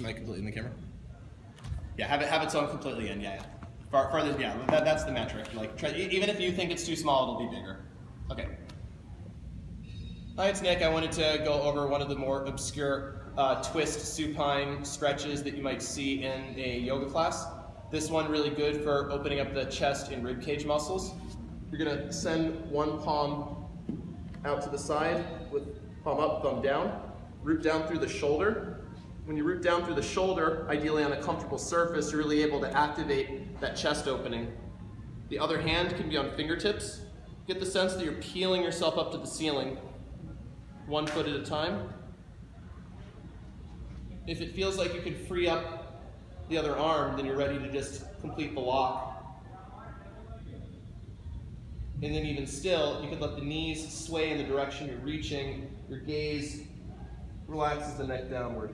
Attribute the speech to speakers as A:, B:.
A: Am I completely in the camera? Yeah, have it sewn completely in. Yeah, yeah. Farther, yeah. That's the metric. Like, even if you think it's too small, it'll be bigger. Okay. Hi, it's Nick. I wanted to go over one of the more obscure twist supine stretches that you might see in a yoga class. This one really good for opening up the chest and ribcage muscles. You're gonna send one palm out to the side with palm up, thumb down. Root down through the shoulder. When you root down through the shoulder, ideally on a comfortable surface, you're really able to activate that chest opening. The other hand can be on fingertips. Get the sense that you're peeling yourself up to the ceiling, 1 foot at a time. If it feels like you can free up the other arm, then you're ready to just complete the lock. And then even still, you can let the knees sway in the direction you're reaching. Your gaze relaxes the neck downward.